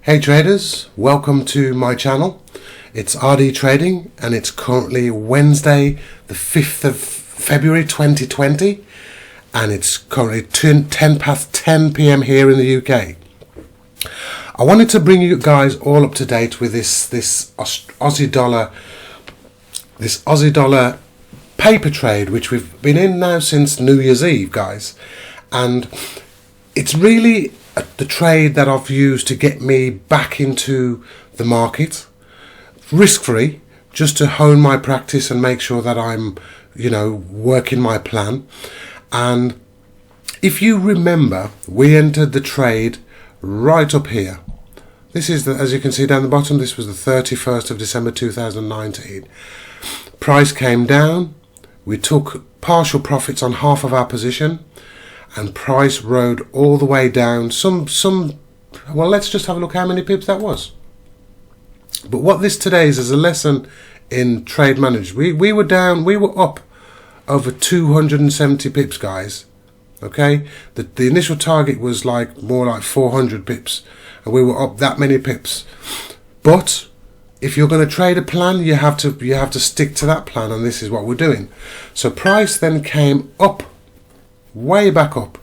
Hey traders, welcome to my channel. It's RD Trading and it's currently Wednesday the 5th of February 2020 and it's currently 10 past 10 p.m. here in the UK. I wanted to bring you guys all up to date with this Aussie dollar paper trade which we've been in now since New Year's Eve, guys, and it's really the trade that I've used to get me back into the market, risk-free, just to hone my practice and make sure that I'm, working my plan. And if you remember, we entered the trade right up here. This is, as you can see down the bottom, this was the 31st of December 2019. Price came down. We took partial profits on half of our position. And price rode all the way down. Well, let's just have a look how many pips that was. But what this today is a lesson in trade management. We were up over 270 pips, guys. Okay, the initial target was more like 400 pips, and we were up that many pips. But if you're going to trade a plan, you have to stick to that plan, and this is what we're doing. So price then came up, way back up,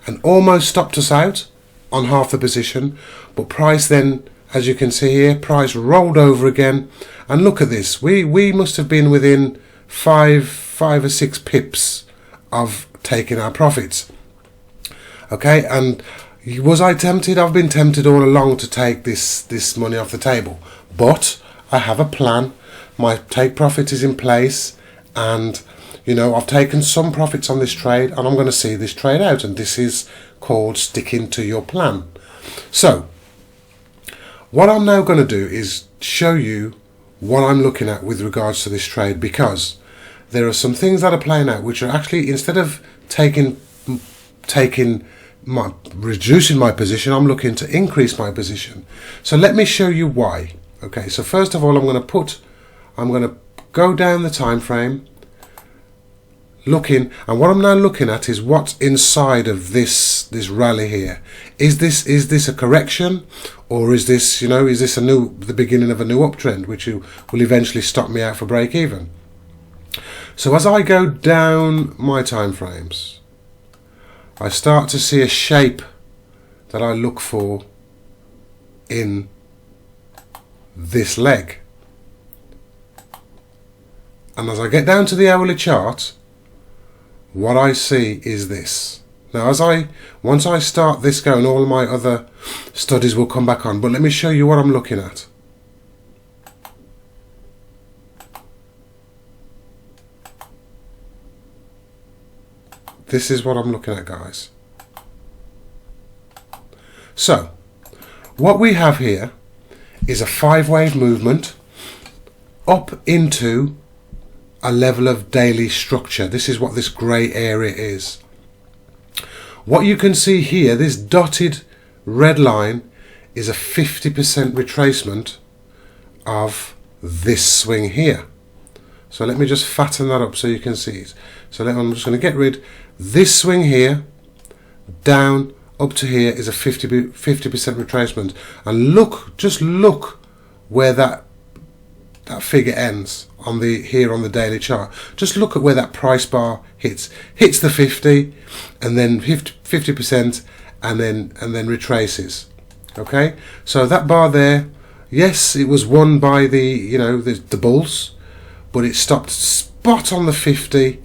and almost stopped us out on half the position, but price then, as you can see here, price rolled over again, and look at this, we must have been within five or six pips of taking our profits. Okay, and was I tempted? I've been tempted all along to take this money off the table, but I have a plan. My take profit is in place, and I've taken some profits on this trade and I'm going to see this trade out, and this is called sticking to your plan. So what I'm now going to do is show you what I'm looking at with regards to this trade, because there are some things that are playing out which are actually, instead of reducing my position, I'm looking to increase my position. So let me show you why. Okay, so first of all, I'm going to go down the time frame, looking, and what I'm now looking at is what's inside of this rally here. Is this a correction, or is this the beginning of a new uptrend which will eventually stop me out for break even? So as I go down my time frames, I start to see a shape that I look for in this leg, and as I get down to the hourly chart, what I see is this. Now once I start this going, all my other studies will come back on, but let me show you what I'm looking at. This is what I'm looking at, guys. So what we have here is a 5-wave movement up into a level of daily structure. This is what this grey area is. What you can see here, this dotted red line, is a 50% retracement of this swing here. So let me just fatten that up so you can see it. So I'm just going to get rid. This swing here down up to here is a 50% retracement, and just look where that figure ends on the daily chart. Just look at where that price bar hits the 50, and then 50%, and then retraces. Okay, so that bar there, yes, it was won by the bulls, but it stopped spot on the 50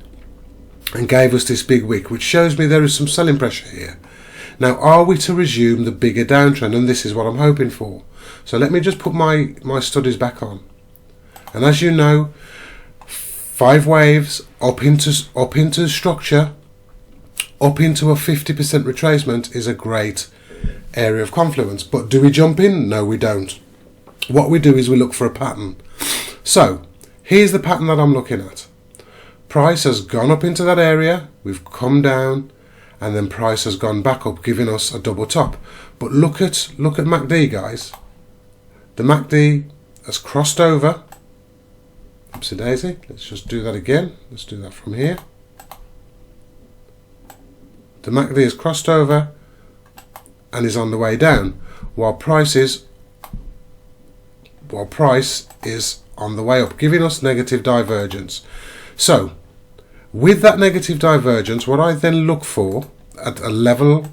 and gave us this big wick, which shows me there is some selling pressure here. Now, are we to resume the bigger downtrend? And this is what I'm hoping for. So let me just put my studies back on. And as you know, 5 waves up into structure, up into a 50% retracement is a great area of confluence. But do we jump in? No, we don't. What we do is we look for a pattern. So here's the pattern that I'm looking at. Price has gone up into that area, we've come down, and then price has gone back up, giving us a double top. But look at MACD, guys. The MACD has crossed over. Oopsie daisy. Let's just do that again. Let's do that from here. The MACD has crossed over and is on the way down, while price is well, price is on the way up, giving us negative divergence. So with that negative divergence, what I then look for at a level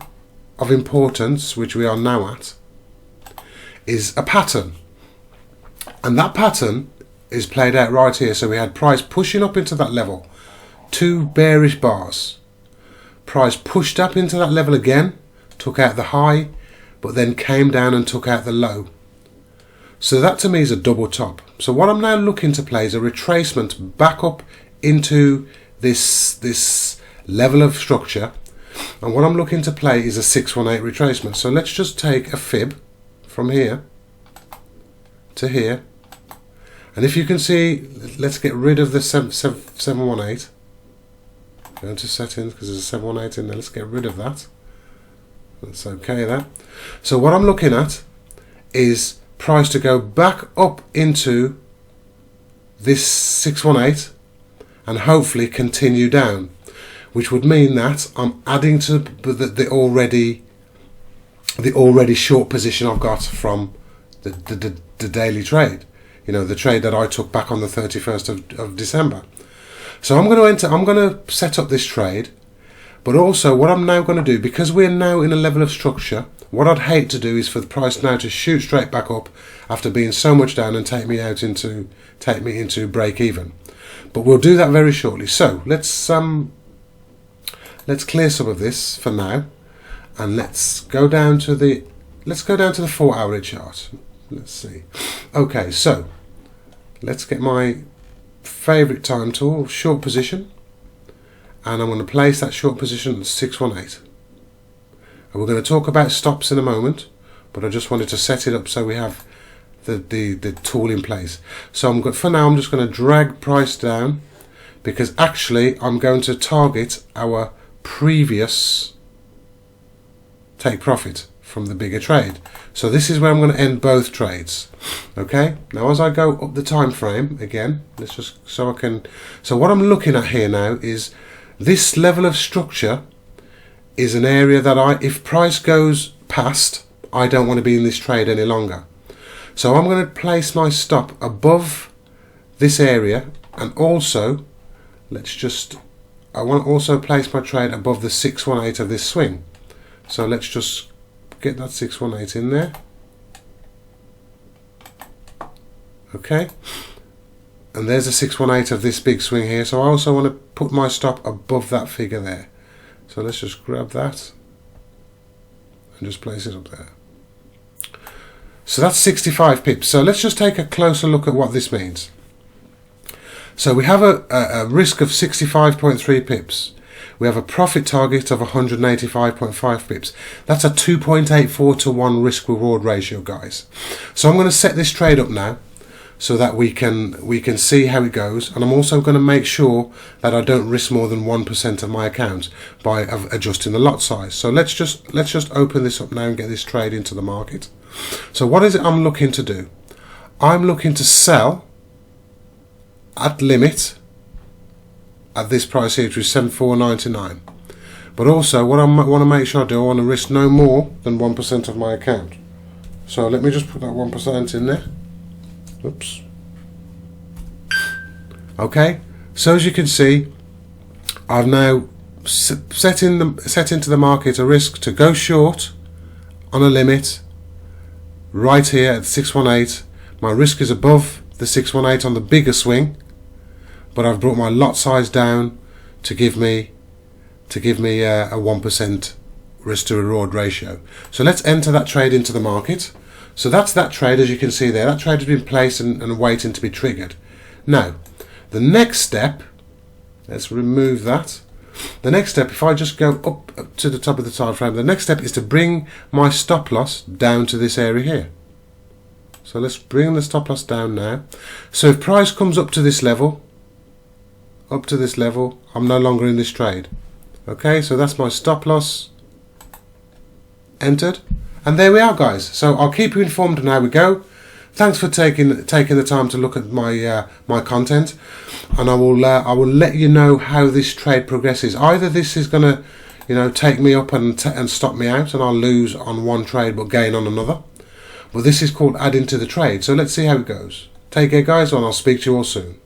of importance, which we are now at, is a pattern. And that pattern is played out right here. So we had price pushing up into that level, 2 bearish bars. Price pushed up into that level again, took out the high, but then came down and took out the low. So that to me is a double top. So what I'm now looking to play is a retracement back up into this level of structure. And what I'm looking to play is a 618 retracement. So let's just take a fib from here to here. And if you can see, let's get rid of the 718. Go into settings because there's a 718 in there. Let's get rid of that. That's okay there. So what I'm looking at is price to go back up into this 618 and hopefully continue down, which would mean that I'm adding to the already short position I've got from the daily trade. You know, the trade that I took back on the 31st of December. So I'm going to set up this trade, but also what I'm now going to do, because we're now in a level of structure, what I'd hate to do is for the price now to shoot straight back up after being so much down and take me into break even. But we'll do that very shortly. So let's clear some of this for now, and let's go down to the 4-hour chart. Let's see. Okay, so let's get my favorite time tool, short position, and I'm going to place that short position at 618. And we're going to talk about stops in a moment, but I just wanted to set it up so we have the tool in place. So for now I'm just going to drag price down, because actually I'm going to target our previous take profit from the bigger trade. So this is where I'm going to end both trades. Okay, now as I go up the time frame again, let's just so what I'm looking at here now is this level of structure is an area that if price goes past, I don't want to be in this trade any longer. So I'm going to place my stop above this area, and also I want to also place my trade above the 618 of this swing. So let's just get that 618 in there. Okay, and there's a 618 of this big swing here. So I also want to put my stop above that figure there. So let's just grab that and just place it up there. So that's 65 pips. So let's just take a closer look at what this means. So we have a risk of 65.3 pips. We have a profit target of 185.5 pips. That's a 2.84 to 1 risk reward ratio, guys. So I'm going to set this trade up now so that we can see how it goes, and I'm also going to make sure that I don't risk more than 1% of my account by adjusting the lot size. So let's just open this up now and get this trade into the market. So what is it I'm looking to do? I'm looking to sell at limit at this price here, which is 74.99. But also what I want to make sure I do, I want to risk no more than 1% of my account. So let me just put that 1% in there. Oops. Okay, so as you can see, I've now set into the market a risk to go short on a limit right here at 618. My risk is above the 618 on the bigger swing, but I've brought my lot size down to give me a 1% risk to reward ratio. So let's enter that trade into the market. So that's that trade, as you can see there. That trade has been placed and waiting to be triggered. Now, the next step, let's remove that. The next step, if I just go up to the top of the time frame, the next step is to bring my stop loss down to this area here. So let's bring the stop loss down now. So if price comes up to this level, I'm no longer in this trade. Okay, so that's my stop loss entered. And there we are, guys. So I'll keep you informed on how we go. Thanks for taking the time to look at my my content, and I will let you know how this trade progresses. Either this is gonna, take me up and stop me out, and I'll lose on one trade but gain on another, But this is called adding to the trade. So let's see how it goes. Take care, guys, and I'll speak to you all soon.